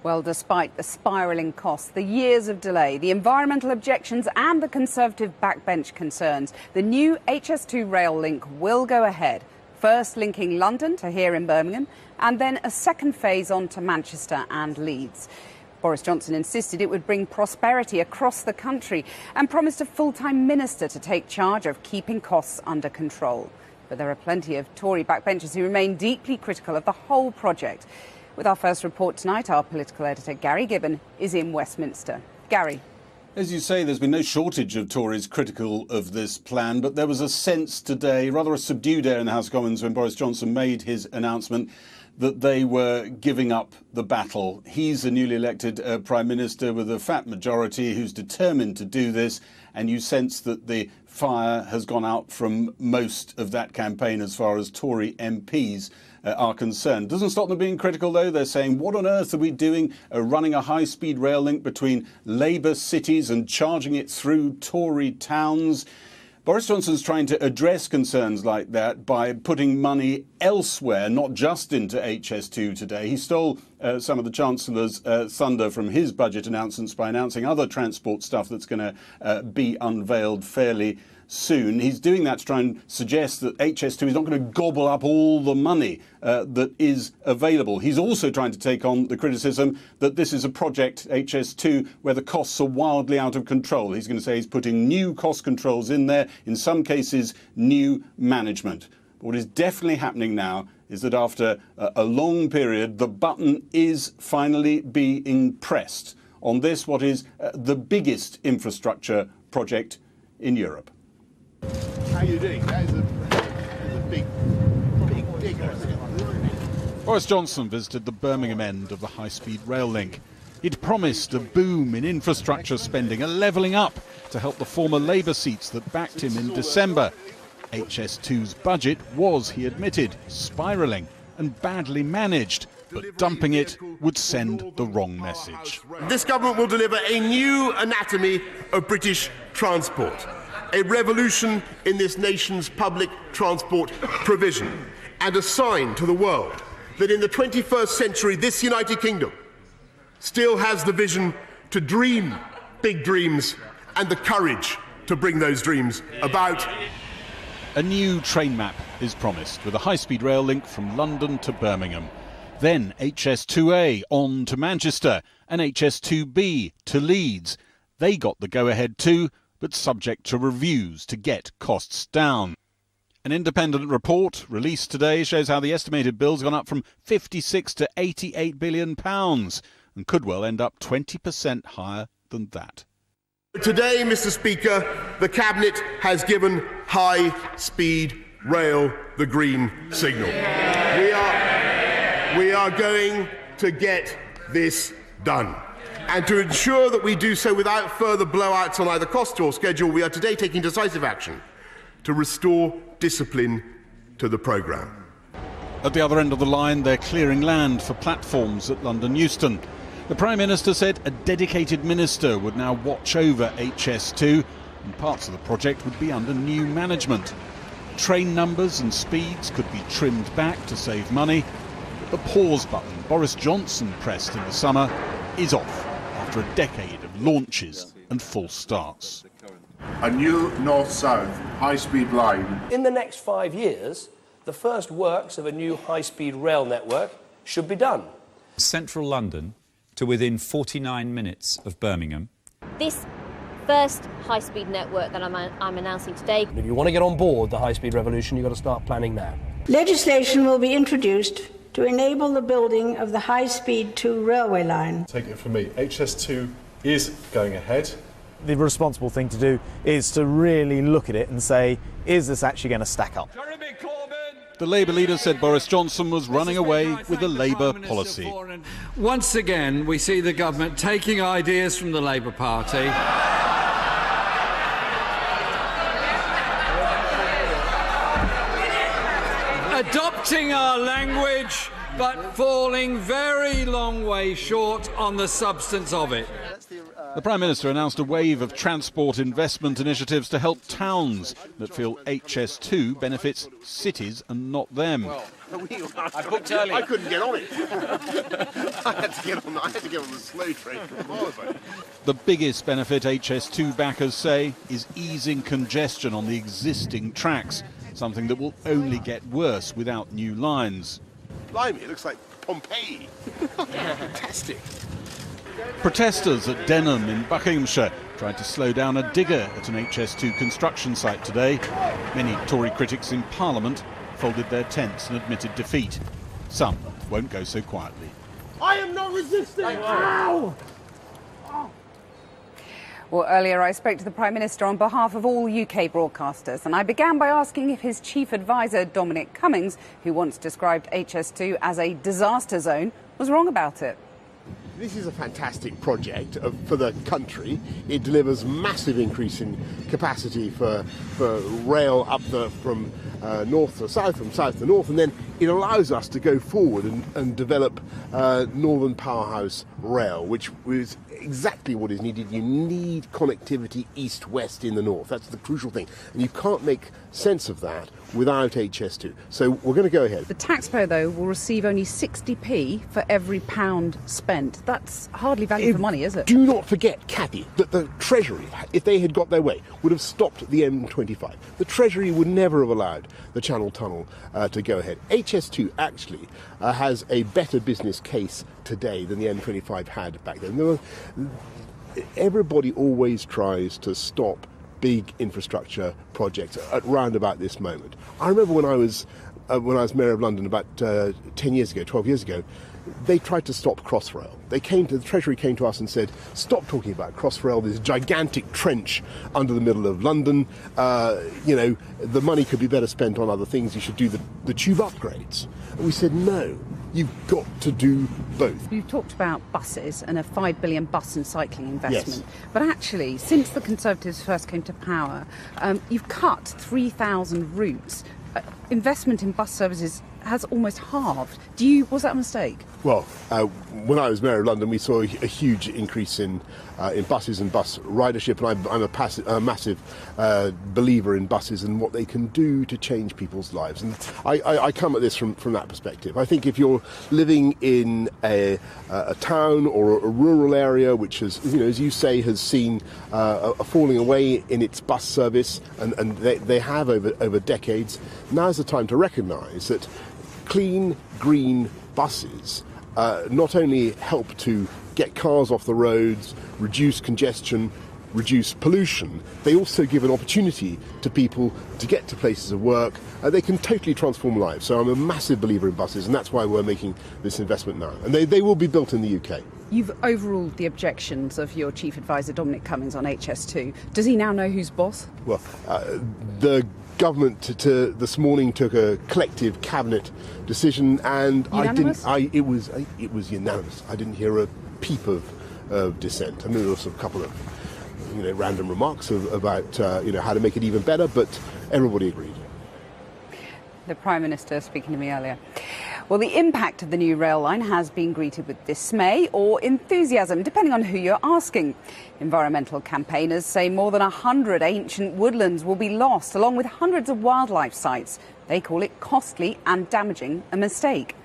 Well, despite the spiralling costs, the years of delay, the environmental objections and the Conservative backbench concerns, the new HS2 rail link will go ahead. First linking London to here in Birmingham and then a second phase on to Manchester and Leeds. Boris Johnson insisted it would bring prosperity across the country and promised a full-time minister to take charge of keeping costs under control. But there are plenty of Tory backbenchers who remain deeply critical of the whole project. With our first report tonight, our political editor Gary Gibbon is in Westminster. Gary. As you say, there's been no shortage of Tories critical of this plan, but there was a sense today, rather a subdued air in the House of Commons when Boris Johnson made his announcement that they were giving up the battle. He's a newly elected Prime Minister with a fat majority who's determined to do this, and you sense that the fire has gone out from most of that campaign as far as Tory MPs are concerned. Doesn't stop them being critical, though. They're saying, what on earth are we doing running a high-speed rail link between Labour cities and charging it through Tory towns? Boris Johnson's trying to address concerns like that by putting money elsewhere, not just into HS2 today. He stole some of the Chancellor's thunder from his budget announcements by announcing other transport stuff that's going to be unveiled fairly soon. He's doing that to try and suggest that HS2 is not going to gobble up all the money that is available. He's also trying to take on the criticism that this is a project, HS2, where the costs are wildly out of control. He's going to say he's putting new cost controls in there, in some cases new management. But what is definitely happening now is that after a long period, the button is finally being pressed on this, what is the biggest infrastructure project in Europe. How are you doing? That is a big digger. Boris Johnson visited the Birmingham end of the high-speed rail link. He'd promised a boom in infrastructure spending, a levelling up to help the former Labour seats that backed him in December. HS2's budget was, he admitted, spiralling and badly managed, but dumping it would send the wrong message. This government will deliver a new anatomy of British transport. A revolution in this nation's public transport provision, and a sign to the world that in the 21st century this United Kingdom still has the vision to dream big dreams and the courage to bring those dreams about. A new train map is promised with a high-speed rail link from London to Birmingham. Then HS2A on to Manchester and HS2B to Leeds. They got the go-ahead too, but subject to reviews to get costs down. An independent report released today shows how the estimated bill's gone up from 56 to 88 billion pounds and could well end up 20% higher than that. Today, Mr. Speaker, the Cabinet has given high-speed rail the green signal. We are going to get this done. And to ensure that we do so without further blowouts on either cost or schedule, we are today taking decisive action to restore discipline to the programme. At the other end of the line, they're clearing land for platforms at London Euston. The Prime Minister said a dedicated minister would now watch over HS2 and parts of the project would be under new management. Train numbers and speeds could be trimmed back to save money, but the pause button Boris Johnson pressed in the summer is off after a decade of launches and false starts. A new north-south high-speed line. In the next 5 years, the first works of a new high-speed rail network should be done. Central London to within 49 minutes of Birmingham. This first high-speed network that I'm announcing today. If you want to get on board the high-speed revolution, you've got to start planning now. Legislation will be introduced to enable the building of the high-speed 2 railway line. Take it from me, HS2 is going ahead. The responsible thing to do is to really look at it and say, is this actually going to stack up? The Labour leader said Boris Johnson was running away with the Labour policy. Once again, we see the government taking ideas from the Labour Party. Adopting our language, but falling very long way short on the substance of it. The Prime Minister announced a wave of transport investment initiatives to help towns that feel HS2 benefits cities and not them. I booked early. I couldn't get on it. I had to get on the slow train from Marlborough. The biggest benefit HS2 backers say is easing congestion on the existing tracks, something that will only get worse without new lines. Blimey, it looks like Pompeii. Fantastic. Protesters at Denham in Buckinghamshire tried to slow down a digger at an HS2 construction site today. Many Tory critics in Parliament folded their tents and admitted defeat. Some won't go so quietly. I am not resisting! Ow! Well, earlier I spoke to the Prime Minister on behalf of all UK broadcasters, and I began by asking if his chief advisor, Dominic Cummings, who once described HS2 as a disaster zone, was wrong about it. This is a fantastic project for the country. It delivers massive increase in capacity for rail up from north to south, from south to north, and then it allows us to go forward and develop Northern Powerhouse Rail, which is exactly what is needed. You need connectivity east-west in the north. That's the crucial thing. And you can't make sense of that without HS2. So we're going to go ahead. The taxpayer, though, will receive only 60p for every pound spent. That's hardly value for money, is it? Do not forget, Cathy, that the Treasury, if they had got their way, would have stopped the M25. The Treasury would never have allowed the Channel Tunnel to go ahead. HS2 actually has a better business case today than the M25 had back then. Everybody always tries to stop big infrastructure projects at round about this moment. I remember when I was Mayor of London about 12 years ago, they tried to stop Crossrail. The Treasury came to us and said, stop talking about Crossrail, this gigantic trench under the middle of London. The money could be better spent on other things. You should do the tube upgrades. And we said, no, you've got to do both. You've talked about buses and a £5 billion bus and cycling investment. Yes. But actually, since the Conservatives first came to power, you've cut 3,000 routes. Investment in bus services has almost halved. Was that a mistake? Well, when I was Mayor of London, we saw a huge increase in buses and bus ridership, and I'm a massive believer in buses and what they can do to change people's lives. And I come at this from that perspective. I think if you're living in a town or a rural area, which has, as you say, has seen a falling away in its bus service, and they have over decades, now's the time to recognise that clean, green buses not only help to get cars off the roads, reduce congestion, reduce pollution, they also give an opportunity to people to get to places of work. They can totally transform lives. So I'm a massive believer in buses, and that's why we're making this investment now. And they will be built in the UK. You've overruled the objections of your chief advisor, Dominic Cummings, on HS2. Does he now know who's boss? Well, the government this morning took a collective cabinet decision, and unanimous? It was unanimous. I didn't hear a peep of dissent. I mean, there was a couple of random remarks about how to make it even better, but everybody agreed. The Prime Minister speaking to me earlier. Well, the impact of the new rail line has been greeted with dismay or enthusiasm, depending on who you're asking. Environmental campaigners say more than 100 ancient woodlands will be lost, along with hundreds of wildlife sites. They call it costly and damaging a mistake.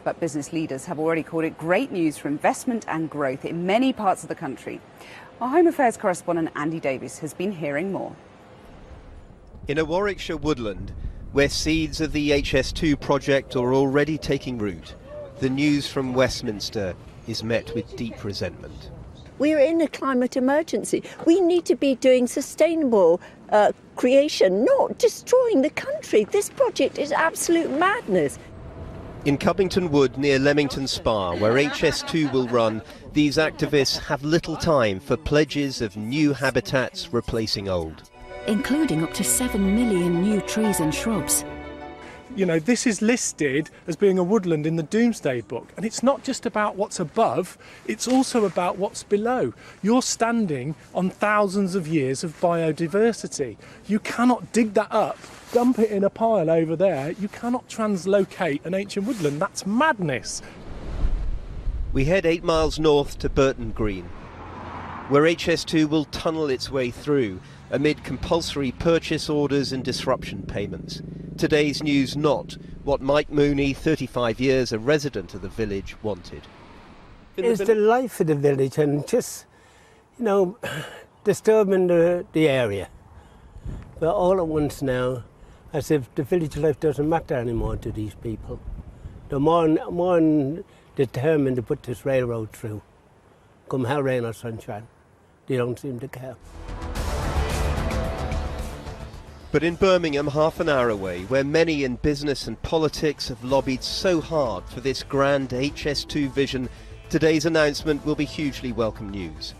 But business leaders have already called it great news for investment and growth in many parts of the country. Our Home Affairs correspondent Andy Davies has been hearing more. In a Warwickshire woodland, where seeds of the HS2 project are already taking root, the news from Westminster is met with deep resentment. We're in a climate emergency. We need to be doing sustainable creation, not destroying the country. This project is absolute madness. In Cubbington Wood near Leamington Spa, where HS2 will run, these activists have little time for pledges of new habitats replacing old. Including up to 7 million new trees and shrubs. This is listed as being a woodland in the Doomsday Book, and it's not just about what's above, it's also about what's below. You're standing on thousands of years of biodiversity. You cannot dig that up, dump it in a pile over there. You cannot translocate an ancient woodland. That's madness. We head 8 miles north to Burton Green. where HS2 will tunnel its way through amid compulsory purchase orders and disruption payments. Today's news not what Mike Mooney, 35 years a resident of the village, wanted. It's the life of the village and just, you know, disturbing the area. But all at once now, as if the village life doesn't matter anymore to these people. They're more determined to put this railroad through. Come hell, rain or sunshine, they don't seem to care. But in Birmingham, half an hour away, where many in business and politics have lobbied so hard for this grand HS2 vision, today's announcement will be hugely welcome news.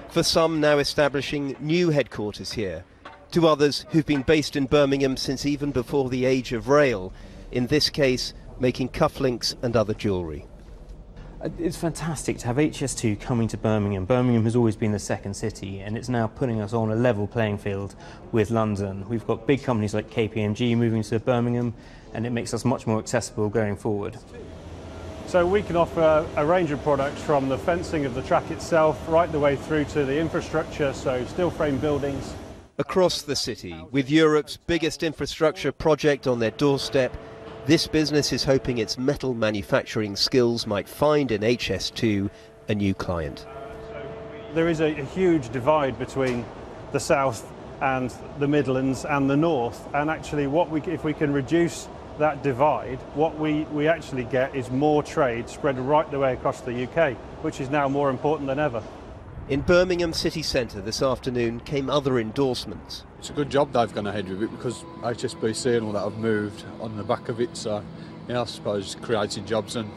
For some now establishing new headquarters here, to others who've been based in Birmingham since even before the age of rail, in this case making cufflinks and other jewellery. It's fantastic to have HS2 coming to Birmingham. Birmingham has always been the second city, and it's now putting us on a level playing field with London. We've got big companies like KPMG moving to Birmingham, and it makes us much more accessible going forward. So we can offer a range of products from the fencing of the track itself right the way through to the infrastructure, so steel frame buildings. Across the city, with Europe's biggest infrastructure project on their doorstep, this business is hoping its metal manufacturing skills might find in HS2 a new client. There is a huge divide between the south and the Midlands and the north, and actually if we can reduce that divide, what we actually get is more trade spread right the way across the UK, which is now more important than ever. In Birmingham city centre this afternoon came other endorsements. It's a good job they've gone ahead with it because HSBC and all that have moved on the back of it, so yeah, I suppose creating jobs and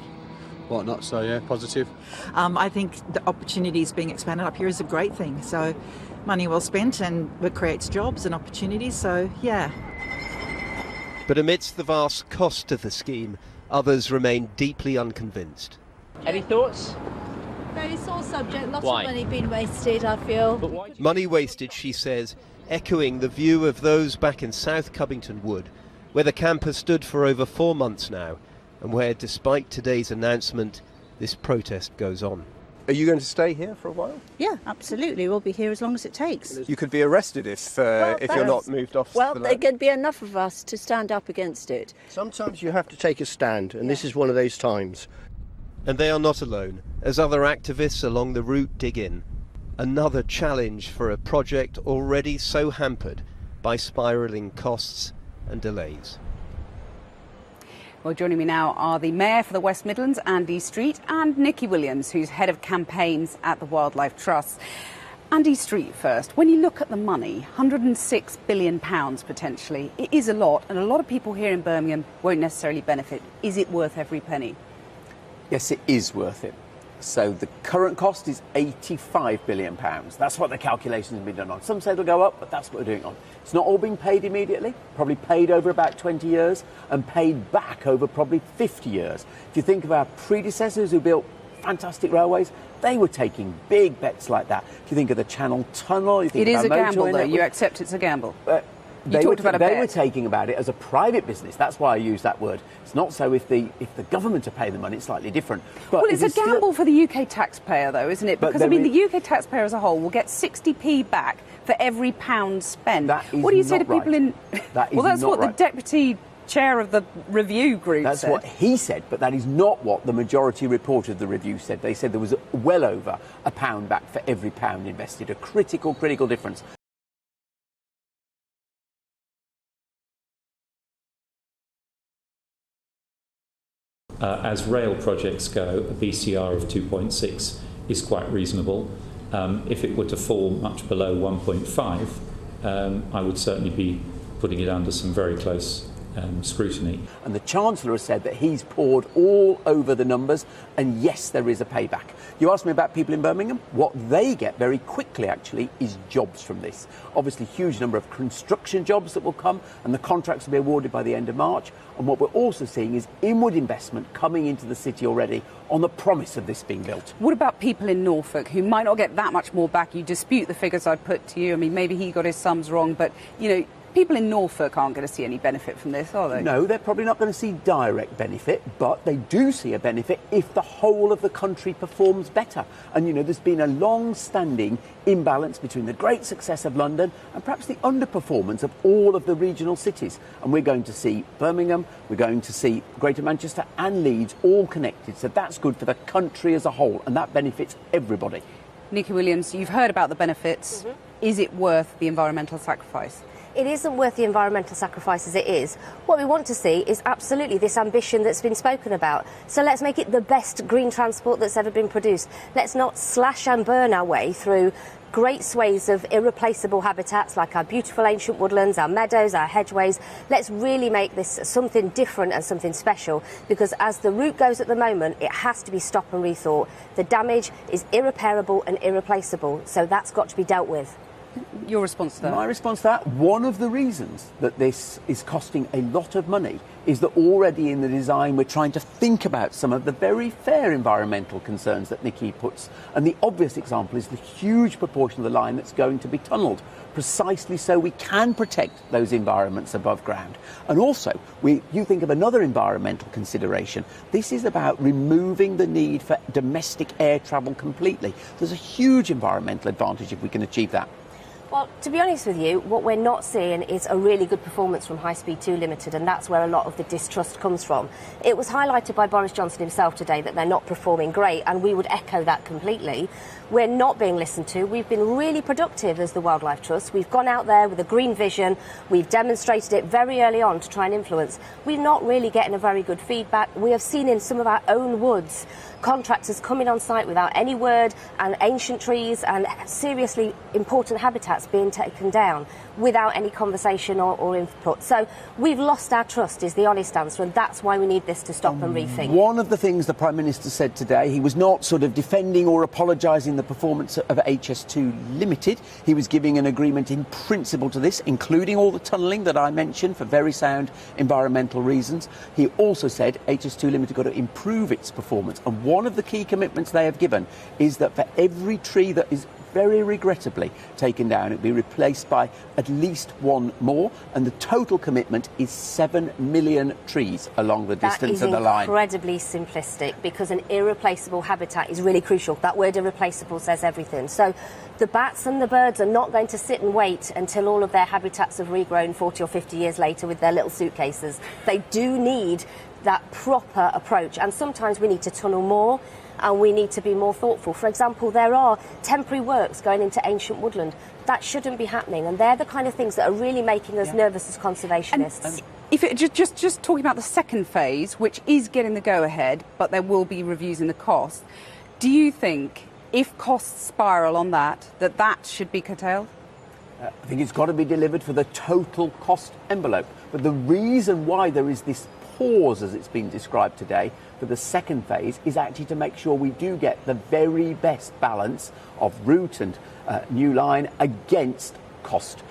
whatnot, so yeah, positive. I think the opportunities being expanded up here is a great thing, so money well spent and it creates jobs and opportunities, so yeah. But amidst the vast cost of the scheme, others remain deeply unconvinced. Any thoughts? Very sore subject, lots Why? of money being wasted, I feel. Money wasted, she says, echoing the view of those back in South Covington Wood, where the camp has stood for over 4 months now, and where, despite today's announcement, this protest goes on. Are you going to stay here for a while? Yeah, absolutely. We'll be here as long as it takes. You could be arrested if you're not moved off Well, the there land. could be enough of us to stand up against it. Sometimes you have to take a stand, and this is one of those times. And they are not alone, as other activists along the route dig in. Another challenge for a project already so hampered by spiralling costs and delays. Well, joining me now are the Mayor for the West Midlands, Andy Street, and Nikki Williams, who's Head of Campaigns at the Wildlife Trust. Andy Street first. When you look at the money, £106 billion potentially, it is a lot, and a lot of people here in Birmingham won't necessarily benefit. Is it worth every penny? Yes, it is worth it. So the current cost is £85 billion. That's what the calculations have been done on. Some say it'll go up, but that's what we're doing on. It's not all being paid immediately, probably paid over about 20 years and paid back over probably 50 years. If you think of our predecessors who built fantastic railways, they were taking big bets like that. If you think of the Channel Tunnel, you think it is a about gamble, though. network. You accept it's a gamble. They were taking about it as a private business. That's why I use that word. It's not so if the government are paying the money, it's slightly different. But well, it's a gamble for the UK taxpayer, though, isn't it? Because, I mean, the UK taxpayer as a whole will get 60p back for every pound spent. What do you say to people in... Well, that's what the deputy chair of the review group said. That's what he said, but that is not what the majority report of the review said. They said there was well over a pound back for every pound invested. A critical difference. As rail projects go, a BCR of 2.6 is quite reasonable. If it were to fall much below 1.5, I would certainly be putting it under some very close scrutiny. And the Chancellor has said that he's poured all over the numbers, and yes, there is a payback. You asked me about people in Birmingham. What they get very quickly, actually, is jobs from this. Obviously, huge number of construction jobs that will come, and the contracts will be awarded by the end of March. And what we're also seeing is inward investment coming into the city already on the promise of this being built. What about people in Norfolk who might not get that much more back? You dispute the figures I put to you. I mean, maybe he got his sums wrong, but, you know, people in Norfolk aren't going to see any benefit from this, are they? No, they're probably not going to see direct benefit, but they do see a benefit if the whole of the country performs better. And, you know, there's been a long-standing imbalance between the great success of London and perhaps the underperformance of all of the regional cities. And we're going to see Birmingham, we're going to see Greater Manchester and Leeds all connected. So that's good for the country as a whole, and that benefits everybody. Nikki Williams, you've heard about the benefits. Is it worth the environmental sacrifice? It isn't worth the environmental sacrifice as it is. What we want to see is absolutely this ambition that's been spoken about. So let's make it the best green transport that's ever been produced. Let's not slash and burn our way through great swathes of irreplaceable habitats like our beautiful ancient woodlands, our meadows, our hedgeways. Let's really make this something different and something special, because as the route goes at the moment, it has to be stop and rethought. The damage is irreparable and irreplaceable, so that's got to be dealt with. Your response to that? My response to that, one of the reasons that this is costing a lot of money is that already in the design we're trying to think about some of the very fair environmental concerns that Nikki puts. And the obvious example is the huge proportion of the line that's going to be tunnelled, precisely so we can protect those environments above ground. And also, you think of another environmental consideration. This is about removing the need for domestic air travel completely. There's a huge environmental advantage if we can achieve that. Well, to be honest with you, what we're not seeing is a really good performance from High Speed 2 Limited, and that's where a lot of the distrust comes from. It was highlighted by Boris Johnson himself today that they're not performing great, and we would echo that completely. We're not being listened to. We've been really productive as the Wildlife Trust. We've gone out there with a green vision. We've demonstrated it very early on to try and influence. We're not really getting a very good feedback. We have seen in some of our own woods contractors coming on site without any word, and ancient trees and seriously important habitats being taken down without any conversation or input. So we've lost our trust is the honest answer, and that's why we need this to stop and rethink. One of the things the Prime Minister said today, he was not sort of defending or apologising the performance of HS2 Limited. He was giving an agreement in principle to this, including all the tunnelling that I mentioned for very sound environmental reasons. He also said HS2 Limited got to improve its performance, and one of the key commitments they have given is that for every tree that is very regrettably taken down, it'll be replaced by at least one more, and the total commitment is 7 million trees along the distance of the line. That is incredibly simplistic, because an irreplaceable habitat is really crucial. That word irreplaceable says everything. So the bats and the birds are not going to sit and wait until all of their habitats have regrown 40 or 50 years later with their little suitcases. They do need that proper approach, and sometimes we need to tunnel more and we need to be more thoughtful. For example, there are temporary works going into ancient woodland. That shouldn't be happening, and they're the kind of things that are really making us nervous as conservationists. And if it, just talking about the second phase, which is getting the go-ahead, but there will be reviews in the cost, do you think if costs spiral on that should be curtailed? I think it's got to be delivered for the total cost envelope. But the reason why there is this pause, as it's been described today, for the second phase is actually to make sure we do get the very best balance of route and new line against cost.